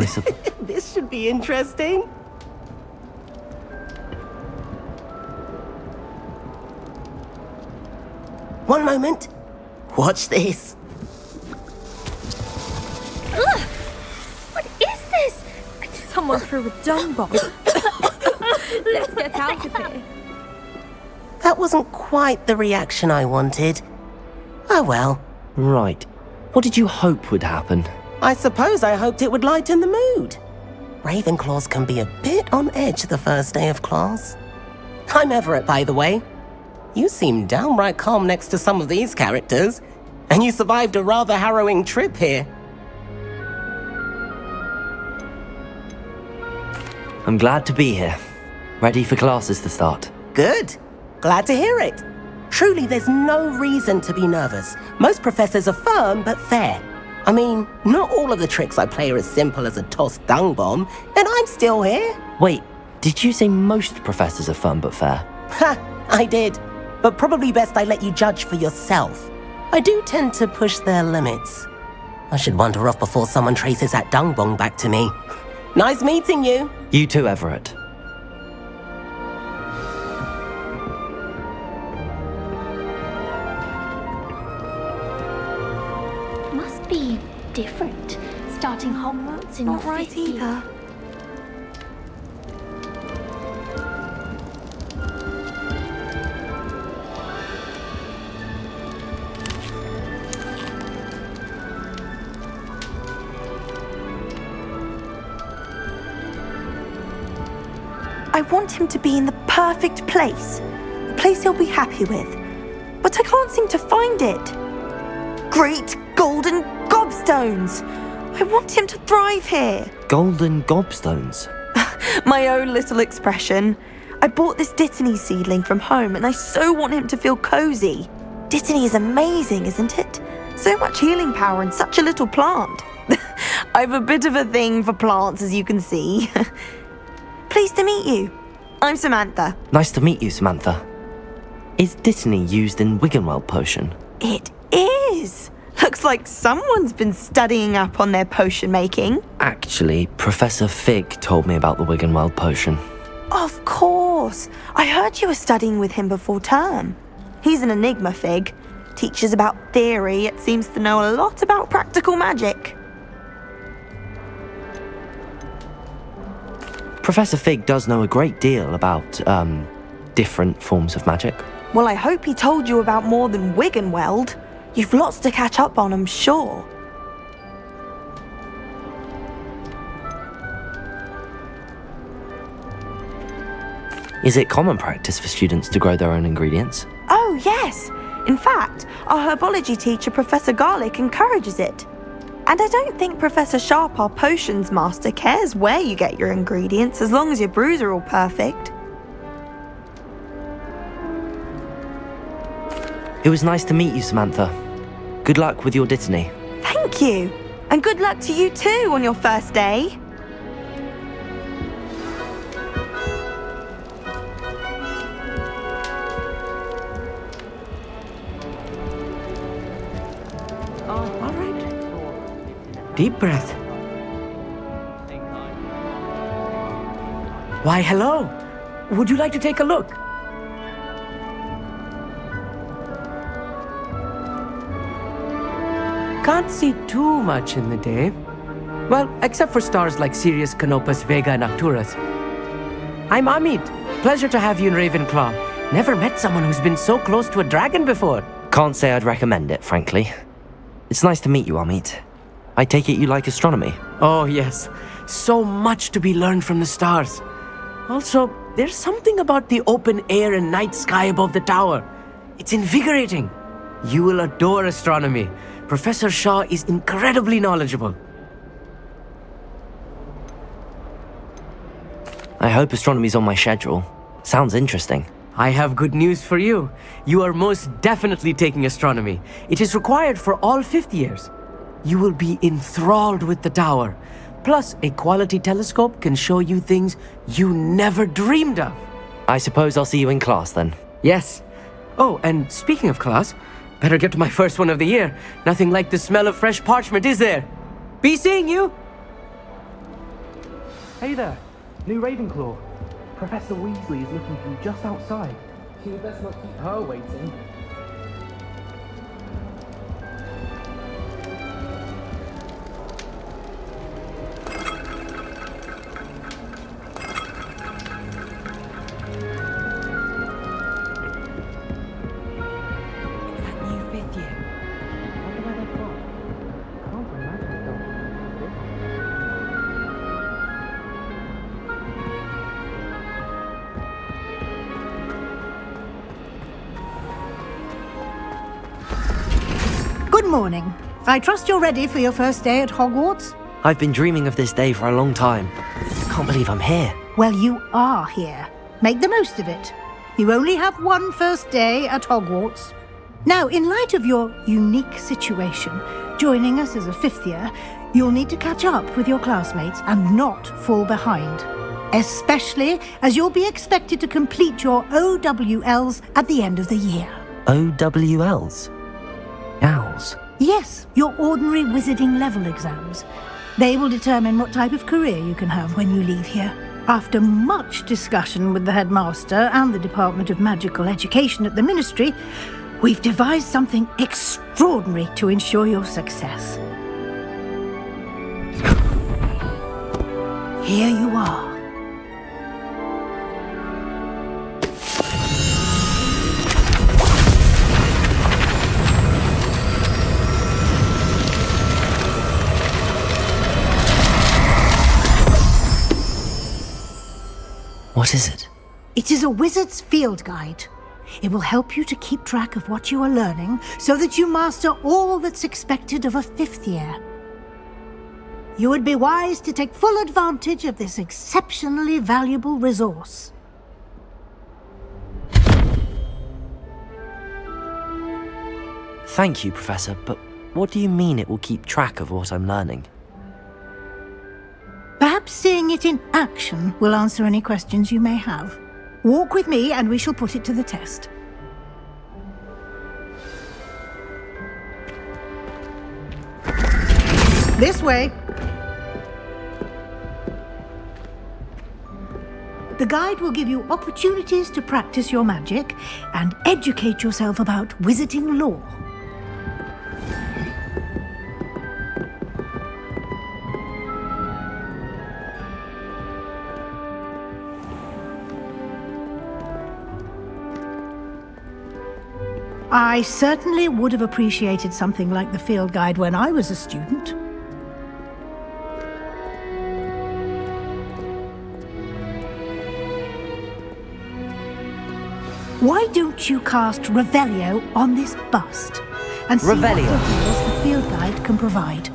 suppose. This should be interesting. One moment. Watch this. Ugh! What is this? Someone threw a dung bomb. Let's get out of here. That wasn't quite the reaction I wanted. Oh well. Right. What did you hope would happen? I suppose I hoped it would lighten the mood. Ravenclaws can be a bit on edge the first day of class. I'm Everett, by the way. You seem downright calm next to some of these characters, and you survived a rather harrowing trip here. I'm glad to be here. Ready for classes to start. Good. Glad to hear it. Truly, there's no reason to be nervous. Most professors are firm but fair. I mean, not all of the tricks I play are as simple as a tossed dung bomb, and I'm still here. Wait, did you say most professors are fun but fair? Ha, I did. But probably best I let you judge for yourself. I do tend to push their limits. I should wander off before someone traces that dung bomb back to me. Nice meeting you. You too, Everett. Must be different, starting Hogwarts in your fifth year. I want him to be in the perfect place. A place he'll be happy with. But I can't seem to find it. Great golden gobstones! I want him to thrive here. Golden gobstones? My own little expression. I bought this Dittany seedling from home and I so want him to feel cozy. Dittany is amazing, isn't it? So much healing power in such a little plant. I've a bit of a thing for plants, as you can see. Pleased to meet you. I'm Samantha. Nice to meet you, Samantha. Is Dittany used in Wiggenweld potion? It is. Looks like someone's been studying up on their potion making. Actually, Professor Fig told me about the Wiggenweld potion. Of course. I heard you were studying with him before term. He's an enigma, Fig. Teaches about theory, yet seems to know a lot about practical magic. Professor Fig does know a great deal about, different forms of magic. Well, I hope he told you about more than Wiggenweld. You've lots to catch up on, I'm sure. Is it common practice for students to grow their own ingredients? Oh, yes. In fact, our herbology teacher, Professor Garlick, encourages it. And I don't think Professor Sharp, our potions master, cares where you get your ingredients as long as your brews are all perfect. It was nice to meet you, Samantha. Good luck with your Dittany. Thank you. And good luck to you too on your first day. All right. Deep breath. Why, hello. Would you like to take a look? Can't see too much in the day. Well, except for stars like Sirius, Canopus, Vega, and Arcturus. I'm Amit. Pleasure to have you in Ravenclaw. Never met someone who's been so close to a dragon before. Can't say I'd recommend it, frankly. It's nice to meet you, Amit. I take it you like astronomy? Oh, yes. So much to be learned from the stars. Also, there's something about the open air and night sky above the tower. It's invigorating. You will adore astronomy. Professor Shaw is incredibly knowledgeable. I hope astronomy's on my schedule. Sounds interesting. I have good news for you. You are most definitely taking astronomy. It is required for all fifth years. You will be enthralled with the tower. Plus, a quality telescope can show you things you never dreamed of. I suppose I'll see you in class then. Yes. Oh, and speaking of class, better get to my first one of the year. Nothing like the smell of fresh parchment, is there? Be seeing you! Hey there, new Ravenclaw. Professor Weasley is looking for you just outside. You best not keep her waiting. That new fifth year. Wonder where they've gone. Can't imagine they'll be this. Good morning. I trust you're ready for your first day at Hogwarts? I've been dreaming of this day for a long time. Can't believe I'm here. Well, you are here. Make the most of it. You only have one first day at Hogwarts. Now, in light of your unique situation, joining us as a fifth year, you'll need to catch up with your classmates and not fall behind. Especially as you'll be expected to complete your OWLs at the end of the year. OWLs? Owls? Yes, your ordinary wizarding level exams. They will determine what type of career you can have when you leave here. After much discussion with the headmaster and the Department of Magical Education at the Ministry, we've devised something extraordinary to ensure your success. Here you are. What is it? It is a wizard's field guide. It will help you to keep track of what you are learning so that you master all that's expected of a fifth year. You would be wise to take full advantage of this exceptionally valuable resource. Thank you, Professor, but what do you mean it will keep track of what I'm learning? Perhaps seeing it in action will answer any questions you may have. Walk with me and we shall put it to the test. This way. The guide will give you opportunities to practice your magic and educate yourself about wizarding lore. I certainly would have appreciated something like the field guide when I was a student. Why don't you cast Revelio on this bust and see Revelio? what details the field guide can provide?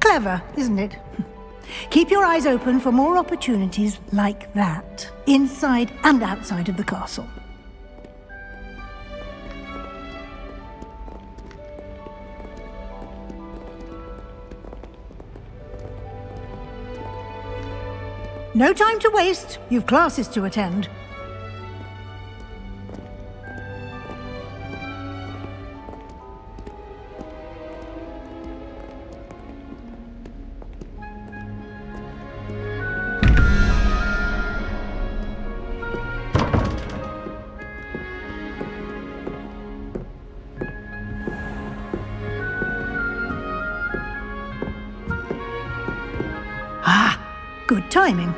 Clever, isn't it? Keep your eyes open for more opportunities like that, inside and outside of the castle. No time to waste. You've classes to attend. Good timing.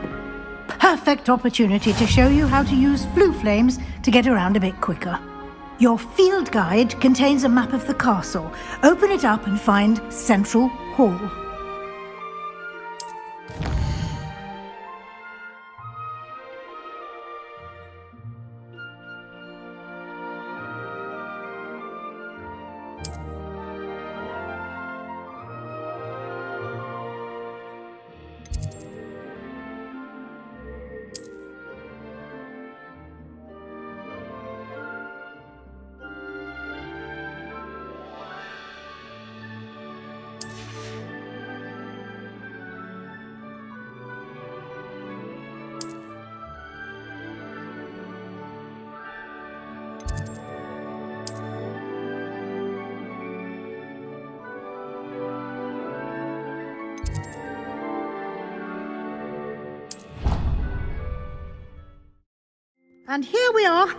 Perfect opportunity to show you how to use flue flames to get around a bit quicker. Your field guide contains a map of the castle. Open it up and find Central Hall. And here we are.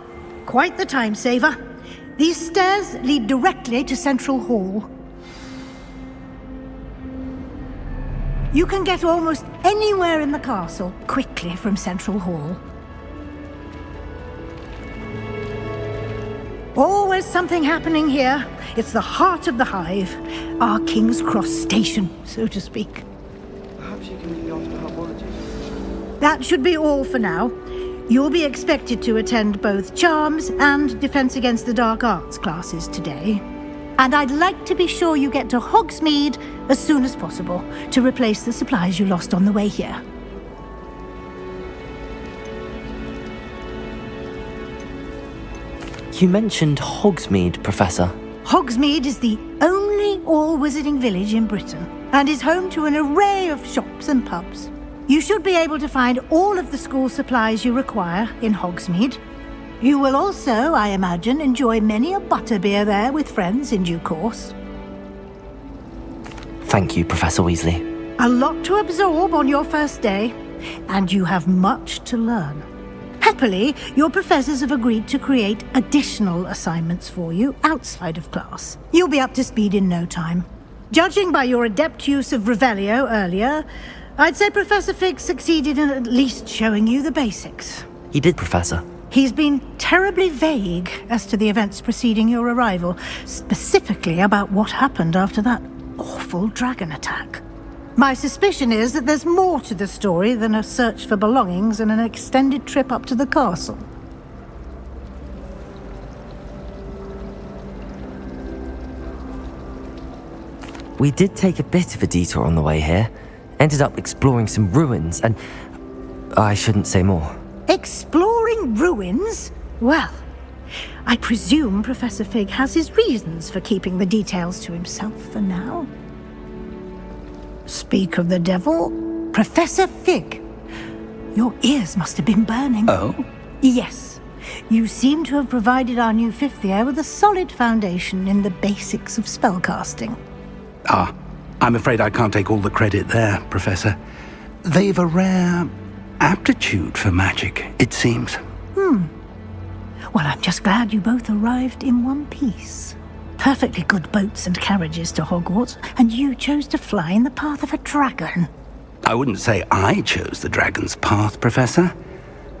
Quite the time saver. These stairs lead directly to Central Hall. You can get almost anywhere in the castle quickly from Central Hall. Always something happening here. It's the heart of the hive. Our King's Cross station, so to speak. Perhaps you can meet me after herbology. That should be all for now. You'll be expected to attend both Charms and Defense Against the Dark Arts classes today. And I'd like to be sure you get to Hogsmeade as soon as possible to replace the supplies you lost on the way here. You mentioned Hogsmeade, Professor. Hogsmeade is the only all-wizarding village in Britain and is home to an array of shops and pubs. You should be able to find all of the school supplies you require in Hogsmeade. You will also, I imagine, enjoy many a butterbeer there with friends in due course. Thank you, Professor Weasley. A lot to absorb on your first day, and you have much to learn. Happily, your professors have agreed to create additional assignments for you outside of class. You'll be up to speed in no time. Judging by your adept use of Revelio earlier, I'd say Professor Fig succeeded in at least showing you the basics. He did, Professor. He's been terribly vague as to the events preceding your arrival, specifically about what happened after that awful dragon attack. My suspicion is that there's more to the story than a search for belongings and an extended trip up to the castle. We did take a bit of a detour on the way here. Ended up exploring some ruins and... I shouldn't say more. Exploring ruins? Well, I presume Professor Fig has his reasons for keeping the details to himself for now. Speak of the devil, Professor Fig. Your ears must have been burning. Oh? Yes. You seem to have provided our new fifth year with a solid foundation in the basics of spellcasting. Ah, I'm afraid I can't take all the credit there, Professor. They've a rare aptitude for magic, it seems. Well, I'm just glad you both arrived in one piece. Perfectly good boats and carriages to Hogwarts, and you chose to fly in the path of a dragon. I wouldn't say I chose the dragon's path, Professor.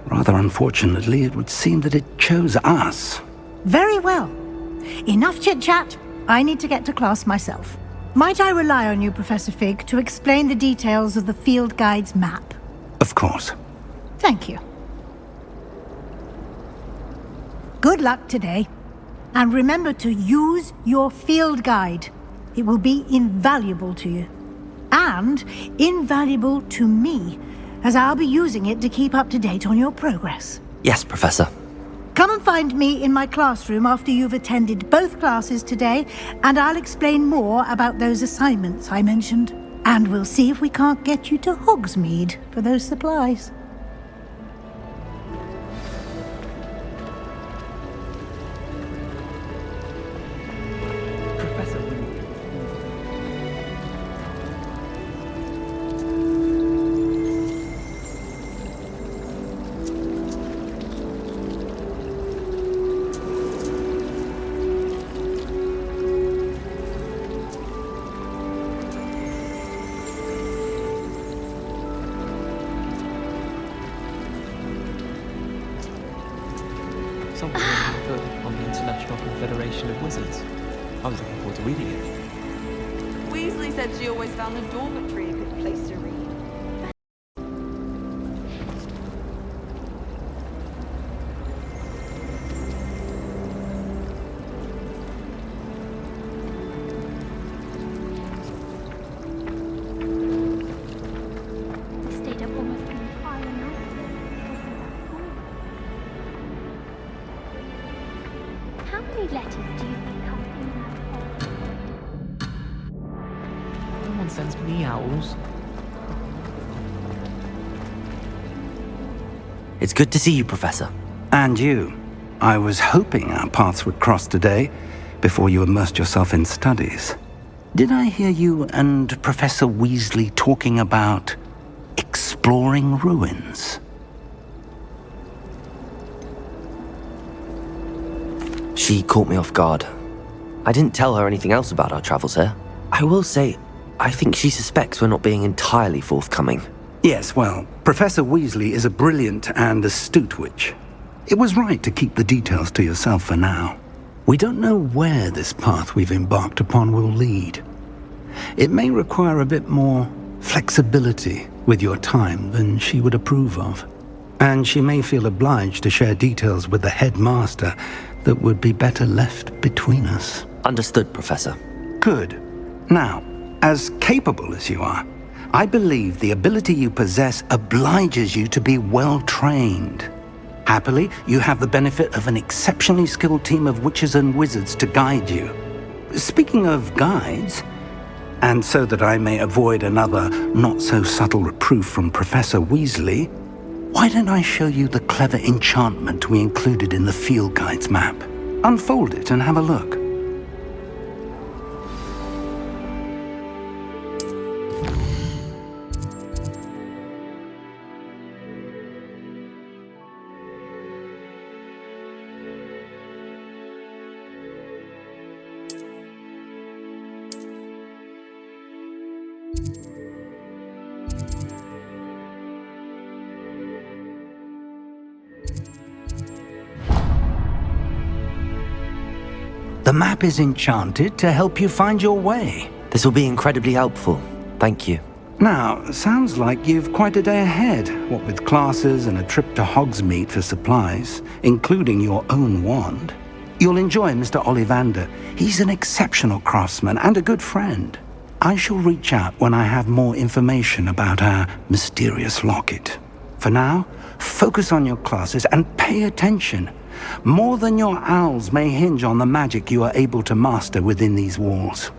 Rather unfortunately, it would seem that it chose us. Very well. Enough chit-chat. I need to get to class myself. Might I rely on you, Professor Fig, to explain the details of the field guide's map? Of course. Thank you. Good luck today. And remember to use your field guide. It will be invaluable to you. And invaluable to me, as I'll be using it to keep up to date on your progress. Yes, Professor. Come and find me in my classroom after you've attended both classes today, and I'll explain more about those assignments I mentioned. And we'll see if we can't get you to Hogsmeade for those supplies. Professor Weasley. Something really good on the International Confederation of Wizards. I was looking forward to reading it. Weasley said she always found the dormitory a good place to read. We stayed up almost the entire night. How many letters do you think come in that hole? No one sends me owls. It's good to see you, Professor. And you. I was hoping our paths would cross today, before you immersed yourself in studies. Did I hear you and Professor Weasley talking about exploring ruins? She caught me off guard. I didn't tell her anything else about our travels here. I will say, I think she suspects we're not being entirely forthcoming. Yes, well, Professor Weasley is a brilliant and astute witch. It was right to keep the details to yourself for now. We don't know where this path we've embarked upon will lead. It may require a bit more flexibility with your time than she would approve of. And she may feel obliged to share details with the headmaster that would be better left between us. Understood, Professor. Good. Now, as capable as you are, I believe the ability you possess obliges you to be well trained. Happily, you have the benefit of an exceptionally skilled team of witches and wizards to guide you. Speaking of guides, and so that I may avoid another not-so-subtle reproof from Professor Weasley, why don't I show you the clever enchantment we included in the field guide's map? Unfold it and have a look. The map is enchanted to help you find your way. This will be incredibly helpful. Thank you. Now, sounds like you've quite a day ahead, what with classes and a trip to Hogsmeade for supplies, including your own wand. You'll enjoy Mr. Ollivander. He's an exceptional craftsman and a good friend. I shall reach out when I have more information about our mysterious locket. For now, focus on your classes and pay attention. More than your owls may hinge on the magic you are able to master within these walls.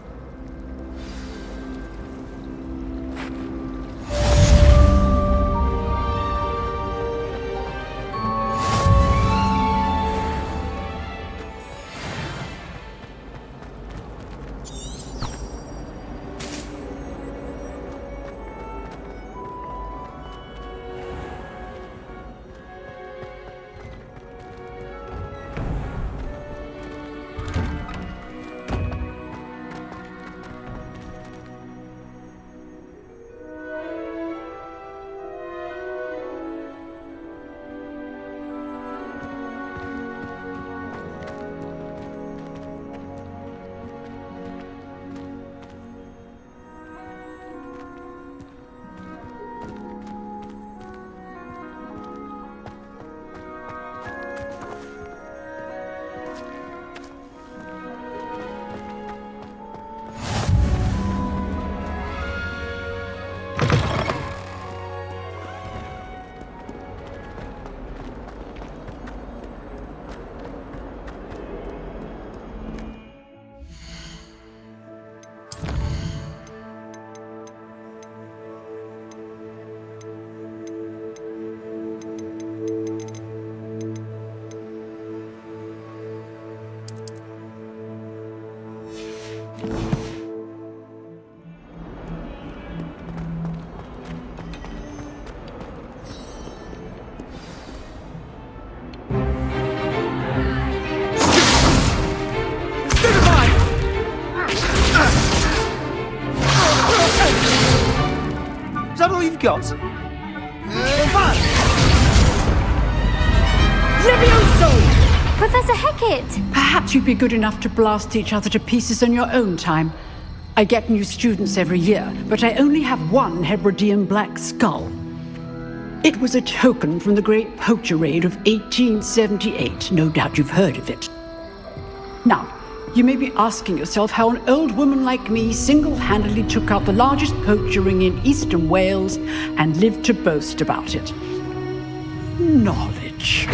Is that all you've got? Levioso! Professor Hecat! Perhaps you'd be good enough to blast each other to pieces in your own time. I get new students every year, but I only have one Hebridean black skull. It was a token from the Great Poacher Raid of 1878. No doubt you've heard of it. Now, you may be asking yourself how an old woman like me single-handedly took out the largest poacher ring in eastern Wales and lived to boast about it. Knowledge.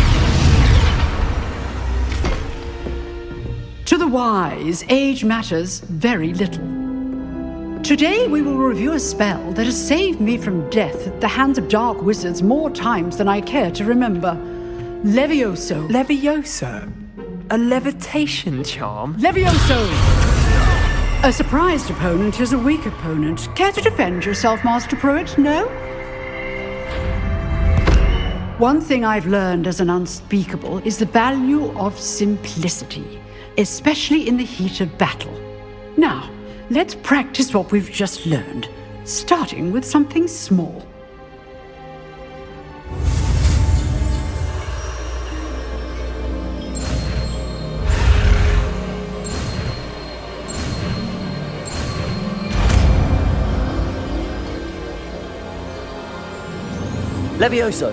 To the wise, age matters very little. Today we will review a spell that has saved me from death at the hands of dark wizards more times than I care to remember. Levioso. Levioso? A levitation charm? Levioso! A surprised opponent is a weak opponent. Care to defend yourself, Master Pruitt? No? One thing I've learned as an unspeakable is the value of simplicity. especially in the heat of battle. Now, let's practice what we've just learned, starting with something small. Levioso!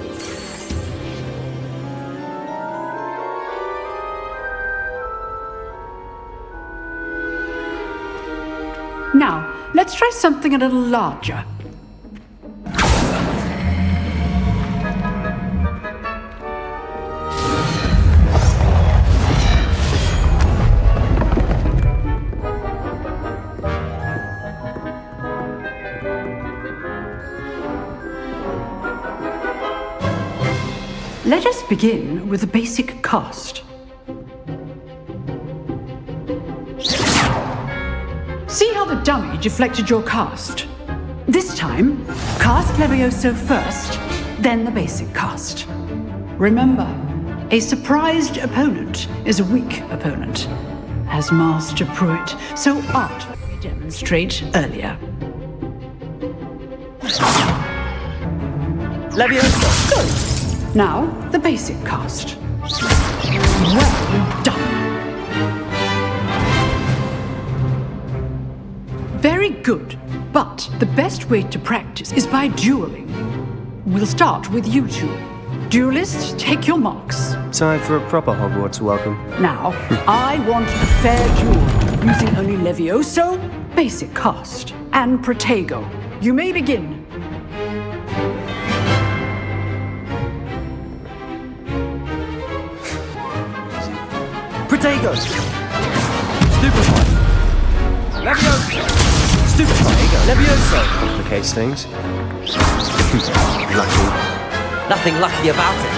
Now, let's try something a little larger. Let us begin with the basic cast. See how the dummy deflected your cast? This time, cast Levioso first, then the basic cast. Remember, a surprised opponent is a weak opponent, as Master Pruitt so artfully demonstrated earlier. Levioso, go! Now, the basic cast. Well done. Very good, but the best way to practice is by dueling. We'll start with you two. Duelists, take your marks. Time for a proper Hogwarts welcome. Now, I want a fair duel, using only Levioso, basic cast, and Protego. You may begin. Protego! Stupefy! Levioso! Stupefy! Levioso! Complicates things. Lucky. Nothing lucky about it.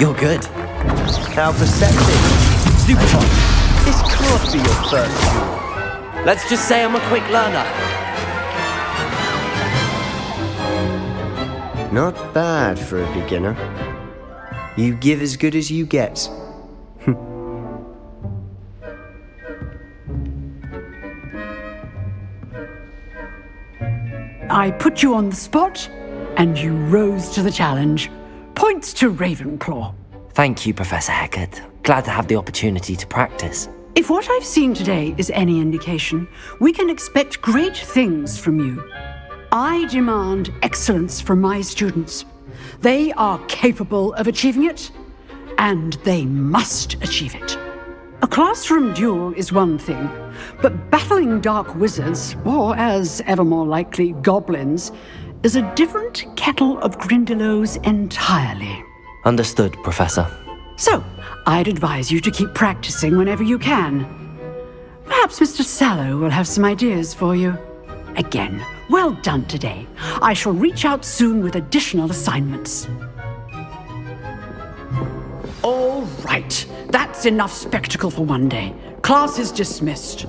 You're good. How perceptive. Stupefy! This can't be your first duel. Let's just say I'm a quick learner. Not bad for a beginner. You give as good as you get. I put you on the spot, and you rose to the challenge. Points to Ravenclaw. Thank you, Professor Hecat. Glad to have the opportunity to practice. If what I've seen today is any indication, we can expect great things from you. I demand excellence from my students. They are capable of achieving it, and they must achieve it. A classroom duel is one thing, but battling dark wizards, or as ever more likely, goblins, is a different kettle of Grindylows entirely. Understood, Professor. So, I'd advise you to keep practicing whenever you can. Perhaps Mr. Sallow will have some ideas for you. Again, well done today. I shall reach out soon with additional assignments. All right, that's enough spectacle for one day. Class is dismissed.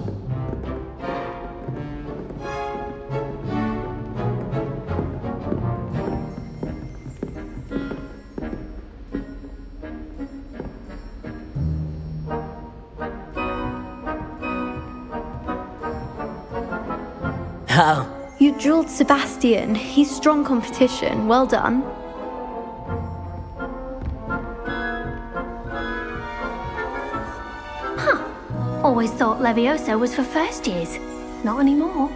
Oh. You drilled Sebastian. He's strong competition. Well done. Huh. Always thought Levioso was for first years. Not anymore.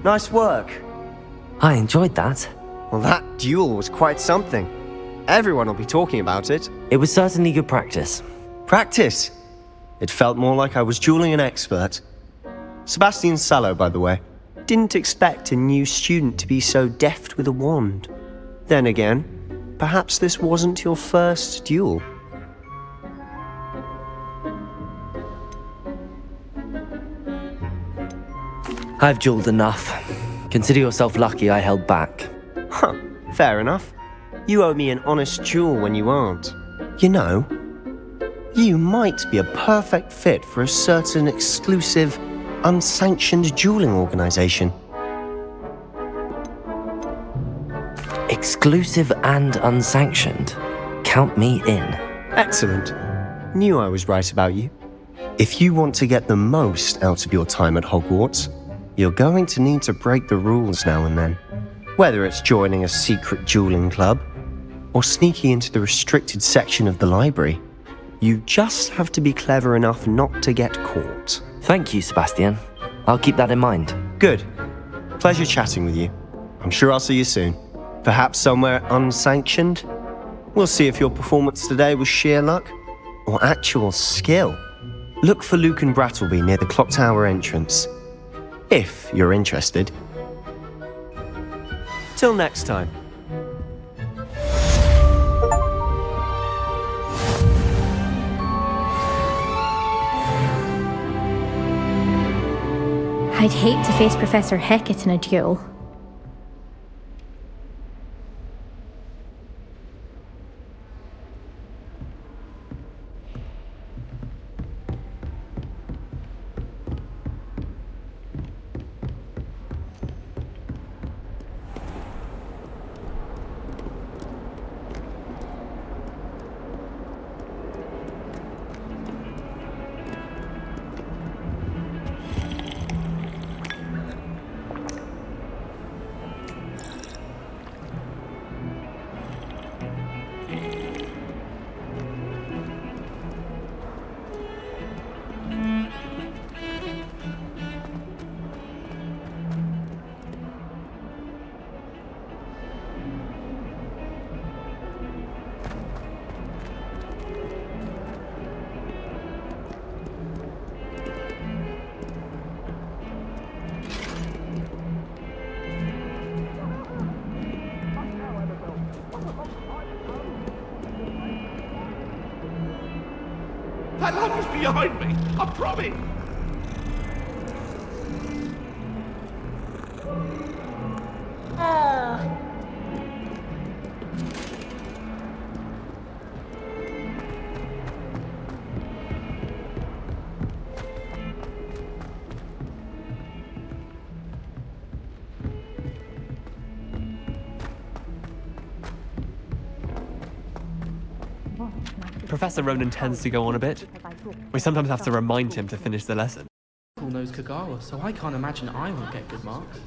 Nice work. I enjoyed that. Well, that duel was quite something. Everyone will be talking about it. It was certainly good practice. Practice? It felt more like I was dueling an expert. Sebastian Sallow, by the way. Didn't expect a new student to be so deft with a wand. Then again, perhaps this wasn't your first duel. I've dueled enough. Consider yourself lucky I held back. Huh, fair enough. You owe me an honest duel when you aren't. You know, You might be a perfect fit for a certain exclusive, unsanctioned dueling organization. Exclusive and unsanctioned. Count me in. Excellent. Knew I was right about you. If you want to get the most out of your time at Hogwarts, you're going to need to break the rules now and then. Whether it's joining a secret dueling club, or sneaking into the restricted section of the library, you just have to be clever enough not to get caught. Thank you, Sebastian. I'll keep that in mind. Good. Pleasure chatting with you. I'm sure I'll see you soon. Perhaps somewhere unsanctioned? We'll see if your performance today was sheer luck or actual skill. Look for Luke and Brattleby near the clock tower entrance, if you're interested. Till next time. I'd hate to face Professor Hecat in a duel. That lamp is behind me, I promise! Professor Ronan tends to go on a bit. We sometimes have to remind him to finish the lesson. Knows Kagawa, so I can't imagine I won't get good marks.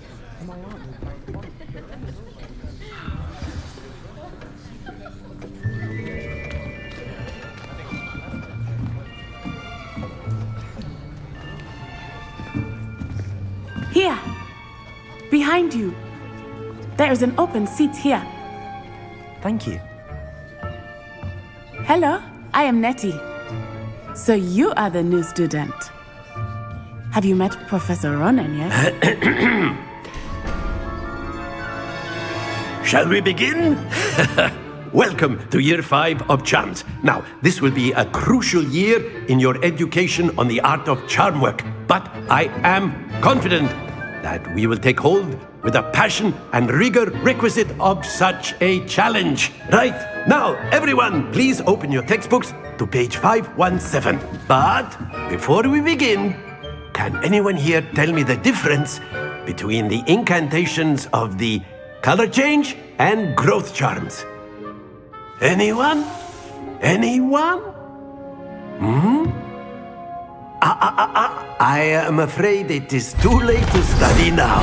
Here! Behind you! There is an open seat here. Thank you. Hello, I am Nettie. So you are the new student. Have you met Professor Ronan yet? Shall we begin? Welcome to Year 5 of Charms. Now, this will be a crucial year in your education on the art of charm work, but I am confident that we will take hold with the passion and rigor requisite of such a challenge. Right, now, everyone, please open your textbooks to page 517. But before we begin, can anyone here tell me the difference between the incantations of the color change and growth charms? Anyone? Anyone? I am afraid it is too late to study now.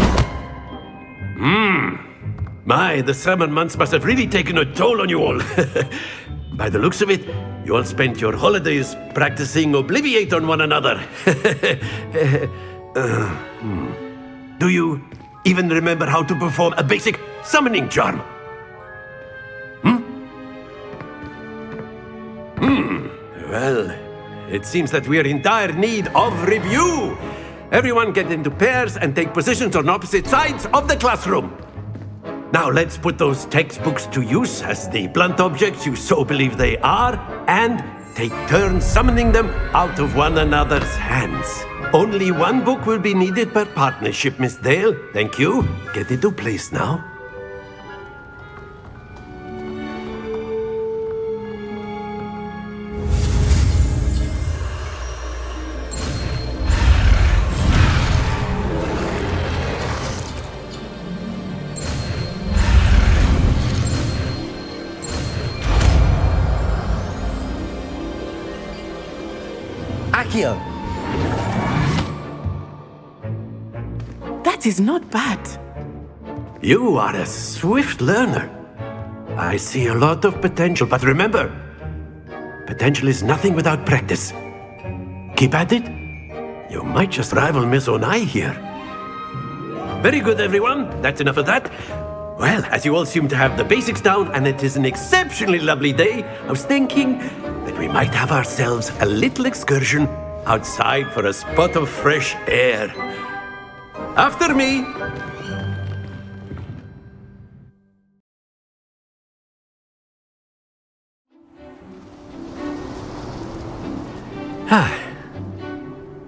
My, the summer months must have really taken a toll on you all. By the looks of it, you all spent your holidays practicing Obliviate on one another. Do you even remember how to perform a basic summoning charm? Well, it seems that we are in dire need of review. Everyone get into pairs and take positions on opposite sides of the classroom. Now let's put those textbooks to use as the blunt objects you so believe they are, and take turns summoning them out of one another's hands. Only one book will be needed per partnership, Miss Dale. Thank you. Get into place now. Accio! That is not bad. You are a swift learner. I see a lot of potential, but remember, potential is nothing without practice. Keep at it. You might just rival Miss Onai here. Very good, everyone. That's enough of that. Well, as you all seem to have the basics down, and it is an exceptionally lovely day, I was thinking that we might have ourselves a little excursion outside for a spot of fresh air. After me!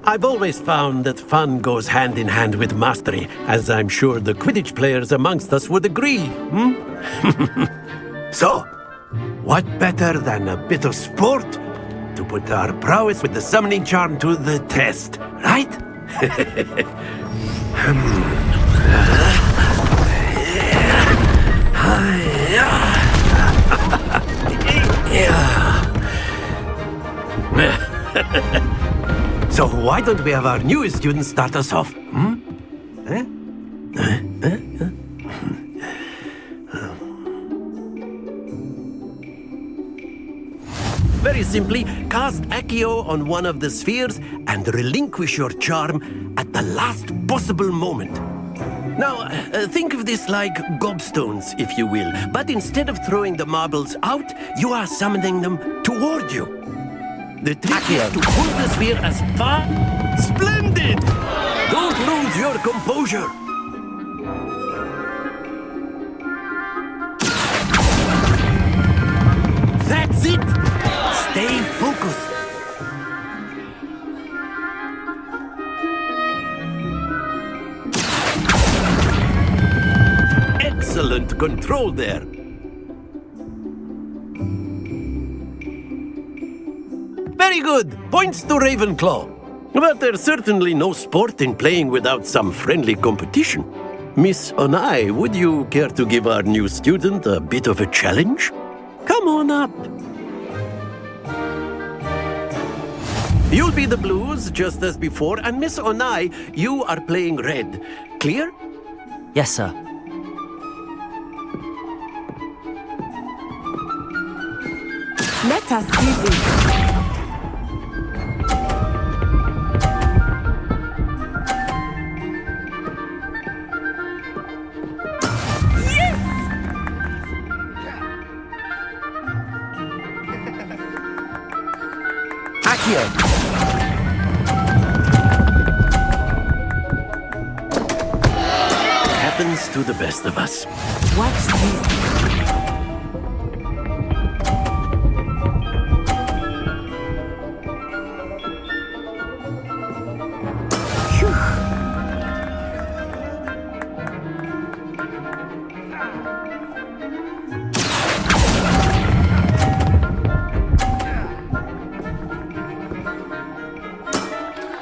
I've always found that fun goes hand in hand with mastery, as I'm sure the Quidditch players amongst us would agree, So, what better than a bit of sport to put our prowess with the summoning charm to the test, right? So why don't we have our newest student start us off? Very simply, cast Accio on one of the spheres and relinquish your charm at the last possible moment. Now, think of this like gobstones, if you will, but instead of throwing the marbles out, you are summoning them toward you. The trick is to pull the sphere as far... Splendid! Don't lose your composure! That's it! Stay focused! Excellent control there! Very good! Points to Ravenclaw. But there's certainly no sport in playing without some friendly competition. Miss Onai, would you care to give our new student a bit of a challenge? Come on up. You'll be the blues, just as before, and Miss Onai, you are playing red. Clear? Yes, sir. Let us see this. Happens to the best of us. Watch this.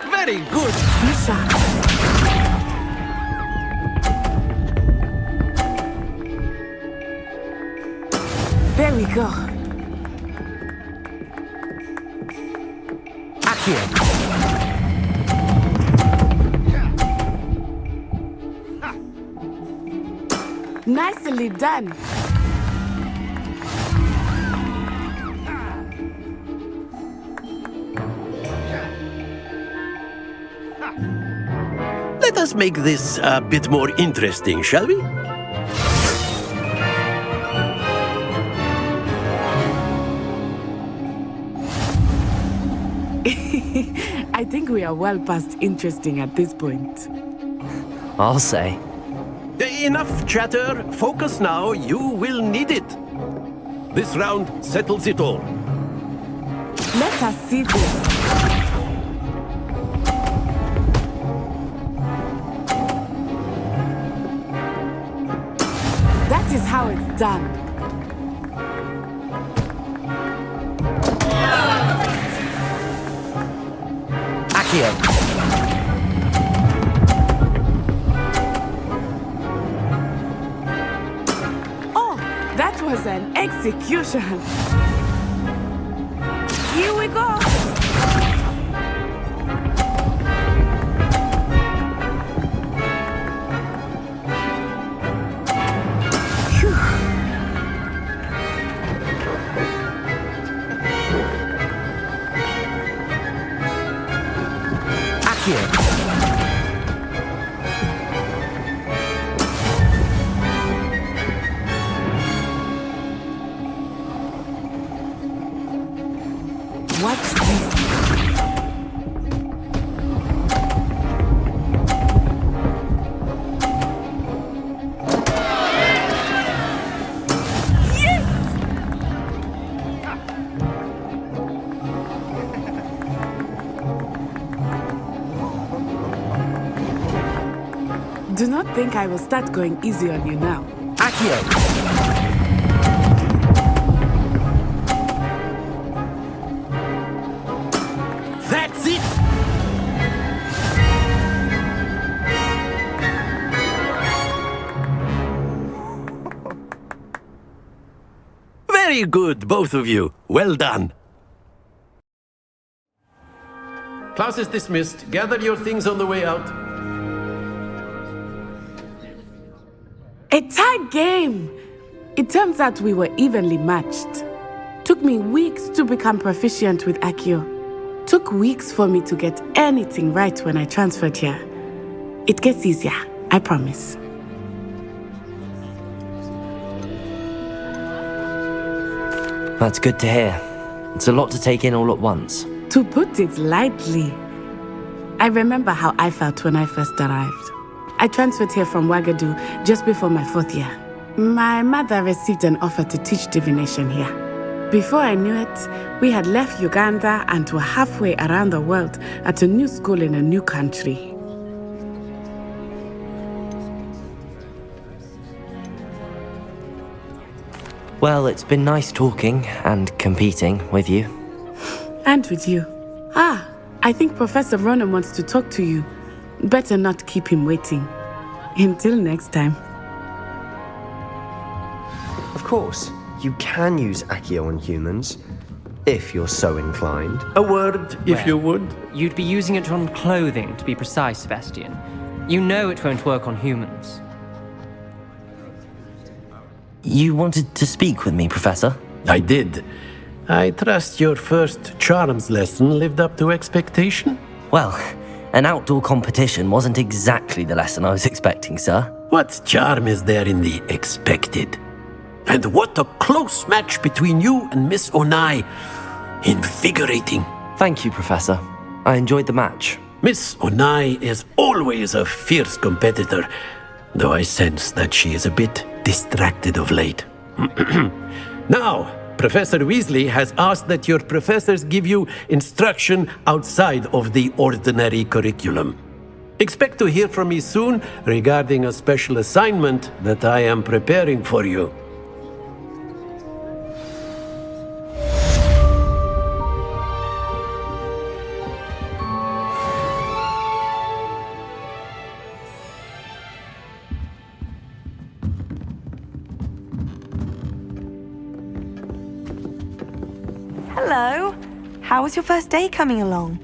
Very good. Misha. There we go. Accio! Nicely done. Let us make this a bit more interesting, shall we? I think we are well past interesting at this point. I'll say. Enough chatter. Focus now. You will need it. This round settles it all. Let us see this. That is how it's done. Accio! Oh, that was an execution. Here we go. What's this? Do not think I will start going easy on you now. Accio! That's it! Very good, both of you. Well done. Class is dismissed. Gather your things on the way out. A tie game! It turns out we were evenly matched. Took me weeks to become proficient with Accio. Took weeks for me to get anything right when I transferred here. It gets easier, I promise. That's good to hear. It's a lot to take in all at once. To put it lightly, I remember how I felt when I first arrived. I transferred here from Ouagadougou just before my 4th year. My mother received an offer to teach divination here. Before I knew it, we had left Uganda and were halfway around the world at a new school in a new country. Well, it's been nice talking and competing with you. And with you. Ah, I think Professor Ronan wants to talk to you. Better not keep him waiting. Until next time. Of course, you can use Accio on humans, if you're so inclined. A word, if you would. You'd be using it on clothing, to be precise, Sebastian. You know it won't work on humans. You wanted to speak with me, Professor? I did. I trust your first charms lesson lived up to expectation? Well, an outdoor competition wasn't exactly the lesson I was expecting, sir. What charm is there in the expected? And what a close match between you and Miss Onai. Invigorating. Thank you, Professor. I enjoyed the match. Miss Onai is always a fierce competitor, though I sense that she is a bit distracted of late. Now, Professor Weasley has asked that your professors give you instruction outside of the ordinary curriculum. Expect to hear from me soon regarding a special assignment that I am preparing for you. Hello. How was your first day coming along?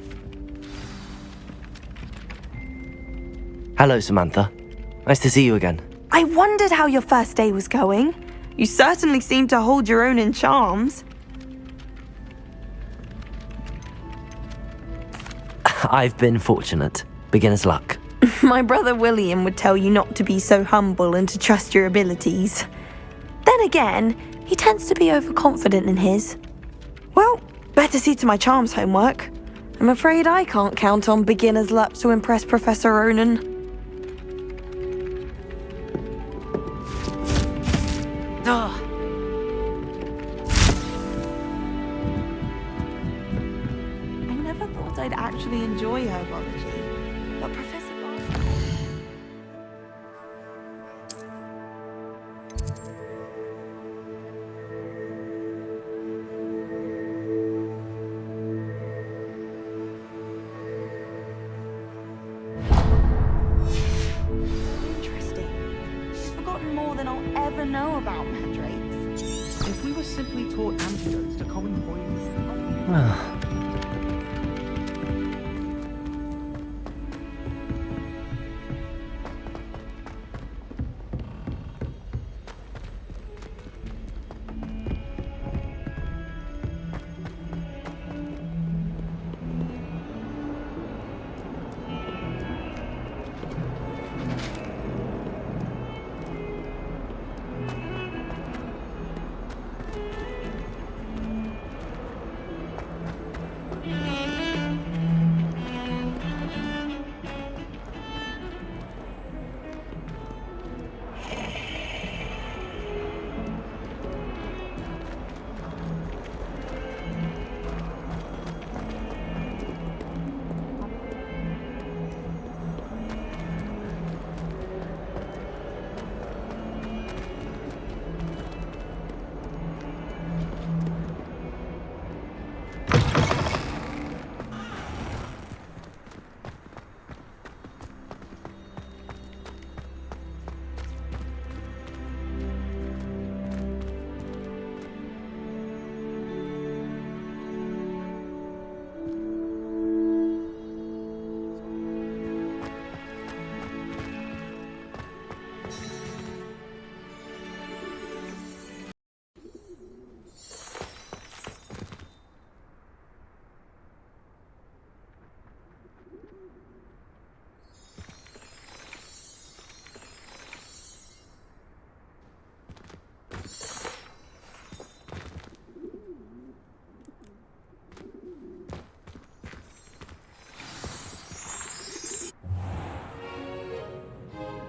Hello, Samantha. Nice to see you again. I wondered how your first day was going. You certainly seem to hold your own in charms. I've been fortunate. Beginner's luck. My brother William would tell you not to be so humble and to trust your abilities. Then again, he tends to be overconfident in his. Well, better see to my charms homework. I'm afraid I can't count on beginner's luck to impress Professor Ronan. I never thought I'd actually enjoy herbology, but Professor more than I'll ever know about mandrakes. If we were simply taught antidotes to common poisons...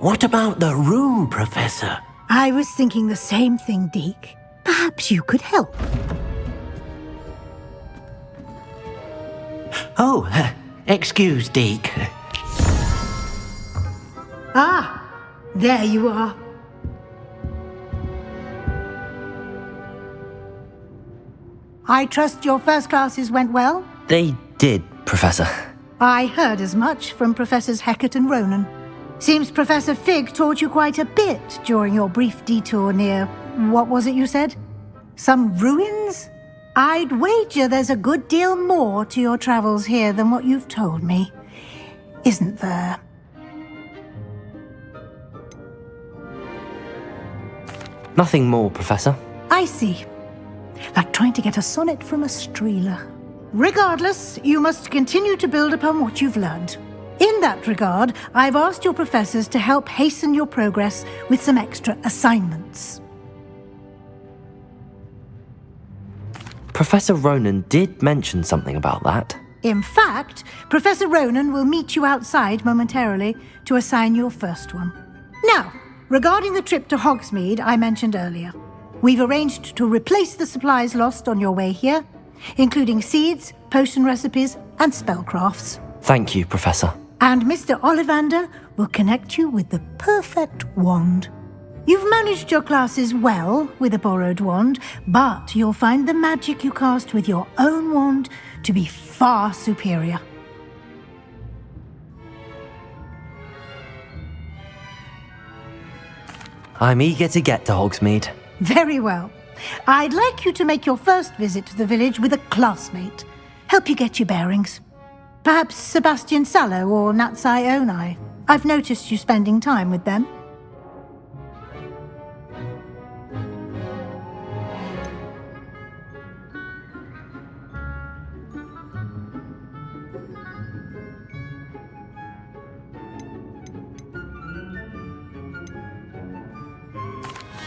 What about the room, Professor? I was thinking the same thing, Deke. Perhaps you could help. Oh, excuse, Deke. Ah, there you are. I trust your first classes went well? They did, Professor. I heard as much from Professors Hecat and Ronan. Seems Professor Fig taught you quite a bit during your brief detour near... what was it you said? Some ruins? I'd wager there's a good deal more to your travels here than what you've told me. Isn't there? Nothing more, Professor. I see. Like trying to get a sonnet from a streeler. Regardless, you must continue to build upon what you've learned. In that regard, I've asked your professors to help hasten your progress with some extra assignments. Professor Ronan did mention something about that. In fact, Professor Ronan will meet you outside momentarily to assign your first one. Now, regarding the trip to Hogsmeade I mentioned earlier, we've arranged to replace the supplies lost on your way here, including seeds, potion recipes, and spellcrafts. Thank you, Professor. And Mr. Ollivander will connect you with the perfect wand. You've managed your classes well with a borrowed wand, but you'll find the magic you cast with your own wand to be far superior. I'm eager to get to Hogsmeade. Very well. I'd like you to make your first visit to the village with a classmate. Help you get your bearings. Perhaps Sebastian Sallow or Natsai Onai. I've noticed you spending time with them.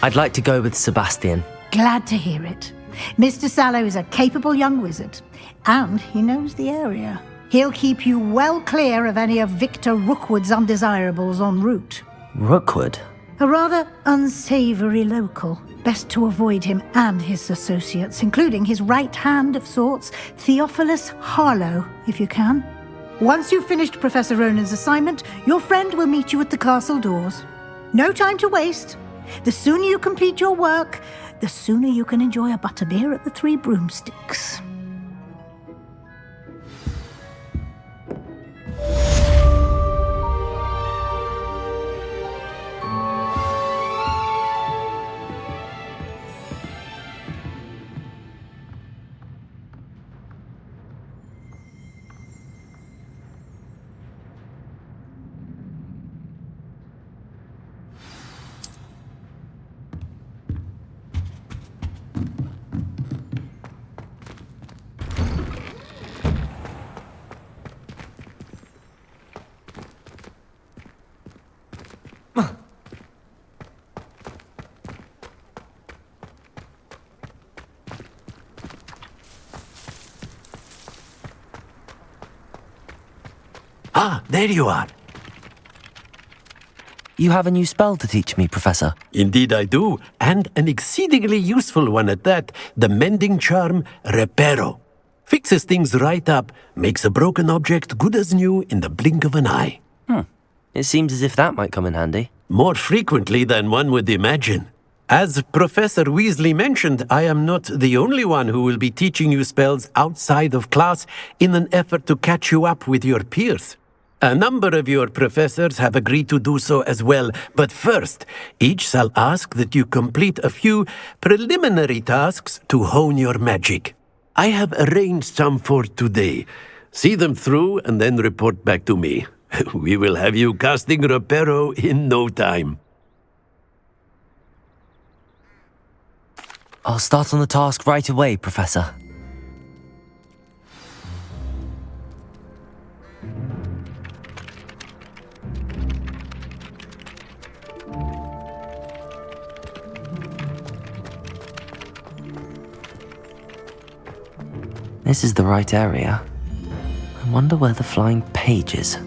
I'd like to go with Sebastian. Glad to hear it. Mr. Sallow is a capable young wizard, and he knows the area. He'll keep you well clear of any of Victor Rookwood's undesirables en route. Rookwood? A rather unsavory local. Best to avoid him and his associates, including his right hand of sorts, Theophilus Harlow, if you can. Once you've finished Professor Ronan's assignment, your friend will meet you at the castle doors. No time to waste. The sooner you complete your work, the sooner you can enjoy a butterbeer at the Three Broomsticks. Ah, there you are. You have a new spell to teach me, Professor. Indeed I do, and an exceedingly useful one at that, the mending charm Reparo. Fixes things right up, makes a broken object good as new in the blink of an eye. It seems as if that might come in handy. More frequently than one would imagine. As Professor Weasley mentioned, I am not the only one who will be teaching you spells outside of class in an effort to catch you up with your peers. A number of your professors have agreed to do so as well, but first, each shall ask that you complete a few preliminary tasks to hone your magic. I have arranged some for today. See them through and then report back to me. We will have you casting Reparo in no time. I'll start on the task right away, Professor. This is the right area. I wonder where the flying page is.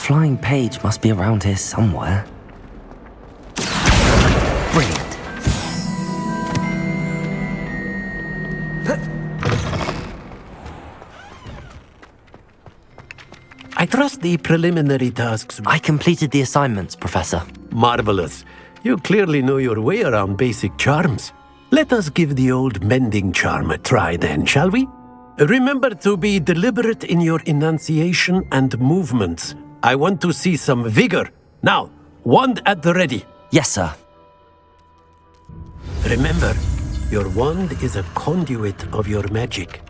flying page must be around here somewhere. Brilliant. I trust the preliminary tasks. I completed the assignments, Professor. Marvelous. You clearly know your way around basic charms. Let us give the old mending charm a try then, shall we? Remember to be deliberate in your enunciation and movements. I want to see some vigor. Now, wand at the ready. Yes, sir. Remember, your wand is a conduit of your magic.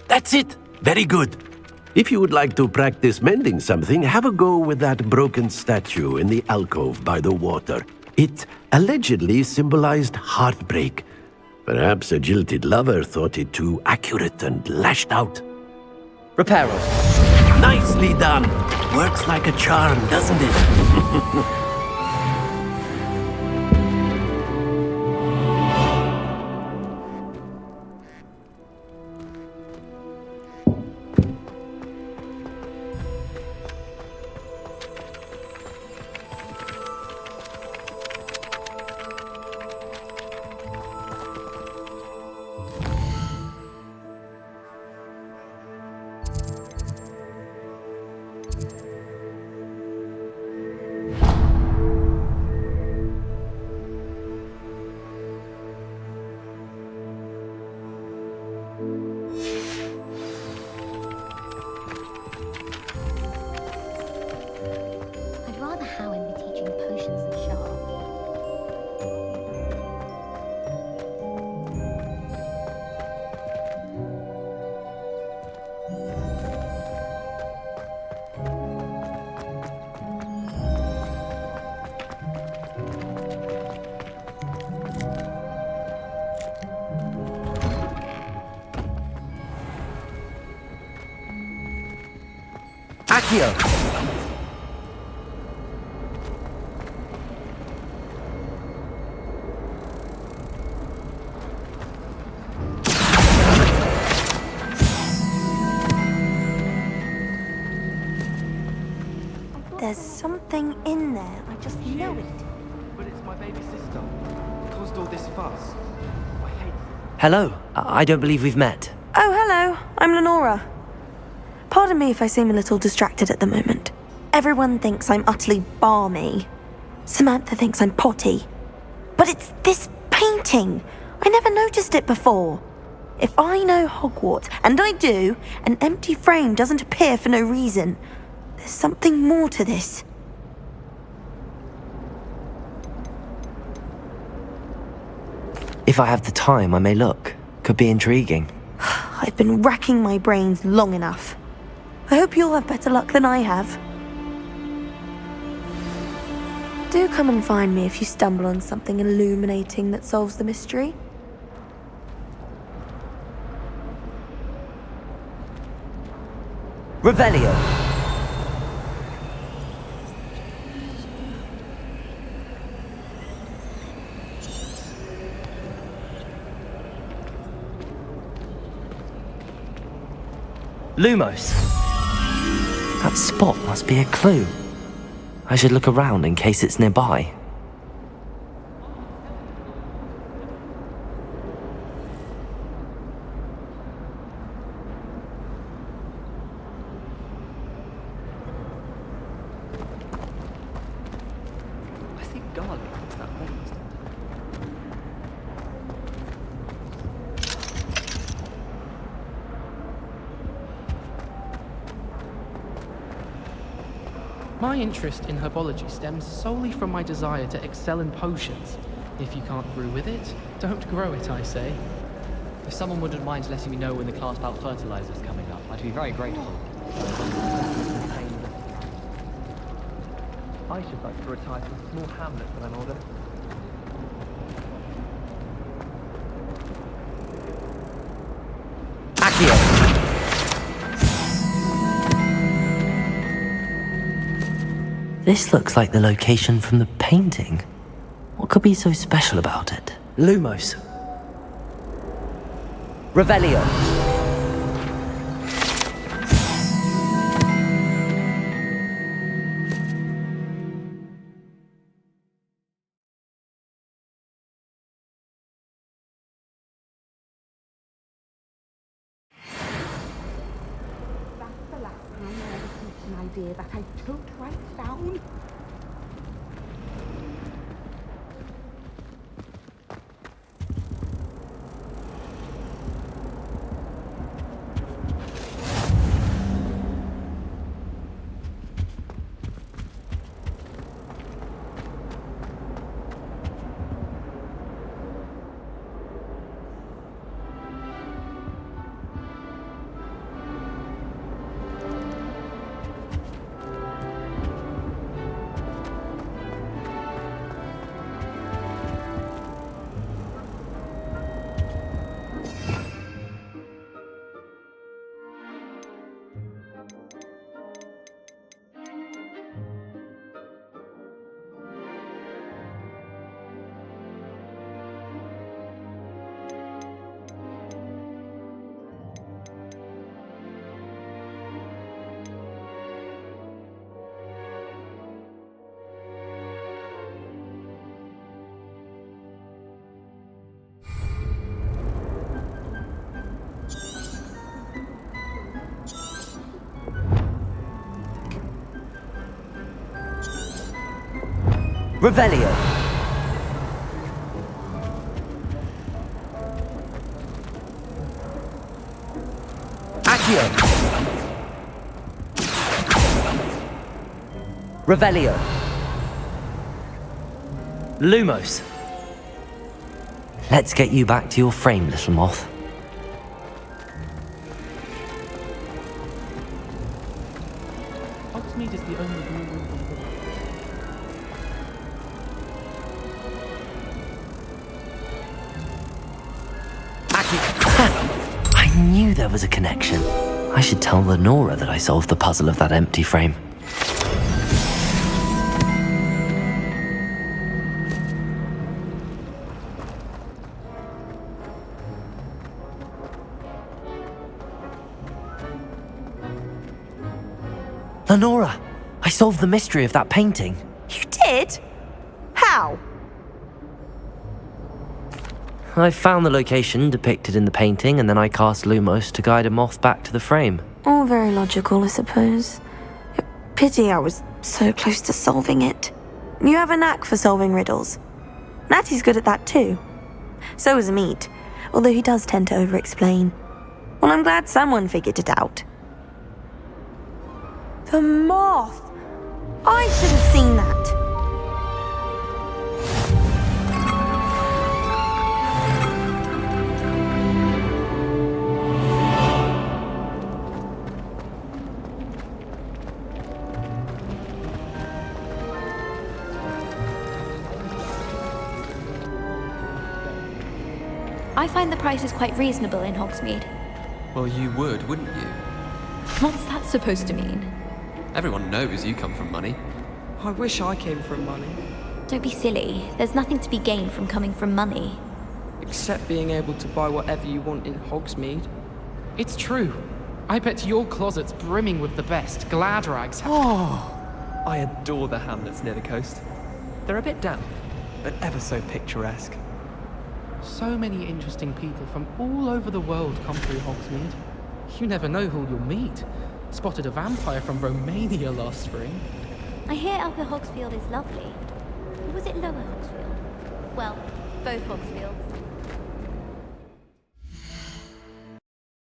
That's it! Very good. If you would like to practice mending something, have a go with that broken statue in the alcove by the water. It allegedly symbolized heartbreak. Perhaps a jilted lover thought it too accurate and lashed out. Reparo. Nicely done! Works like a charm, doesn't it? I'd rather Howin be teaching potions than Sharp. Accio! There's something in there. I just know it. But it's my baby sister. It caused all this fuss. I hate Hello. I don't believe we've met. Oh, hello. I'm Lenora. Pardon me if I seem a little distracted at the moment. Everyone thinks I'm utterly balmy. Samantha thinks I'm potty. But it's this painting. I never noticed it before. If I know Hogwarts, and I do, an empty frame doesn't appear for no reason. There's something more to this. If I have the time, I may look. Could be intriguing. I've been racking my brains long enough. I hope you'll have better luck than I have. Do come and find me if you stumble on something illuminating that solves the mystery. Revelio. Lumos. That spot must be a clue. I should look around in case it's nearby. I think garlic is that balanced. My interest in herbology stems solely from my desire to excel in potions. If you can't brew with it, don't grow it, I say. If someone wouldn't mind letting me know when the class about fertilizer is coming up, I'd be very grateful. I should like to retire to a small hamlet when I'm older. This looks like the location from the painting. What could be so special about it? Lumos. Revelio. That's the last time I ever teach an idea that I took right down. Revelio. Accio. Revelio. Lumos. Let's get you back to your frame, little moth. Hogsmeade is the only real room on the I knew there was a connection. I should tell Lenora that I solved the puzzle of that empty frame. Lenora, I solved the mystery of that painting. You did? How? I found the location depicted in the painting, and then I cast Lumos to guide a moth back to the frame. All very logical, I suppose. Pity I was so close to solving it. You have a knack for solving riddles. Natty's good at that too. So is Amit, although he does tend to over-explain. Well, I'm glad someone figured it out. The moth! I should have seen that. I find the prices quite reasonable in Hogsmeade. Well, you would, wouldn't you? What's that supposed to mean? Everyone knows you come from money. I wish I came from money. Don't be silly. There's nothing to be gained from coming from money. Except being able to buy whatever you want in Hogsmeade. It's true. I bet your closet's brimming with the best. Glad rags. Oh, I adore the hamlets near the coast. They're a bit damp, but ever so picturesque. So many interesting people from all over the world come through Hogsmeade. You never know who you'll meet. Spotted a vampire from Romania last spring. I hear Upper Hogsfield is lovely. Or was it Lower Hogsfield? Well, both Hogsfields.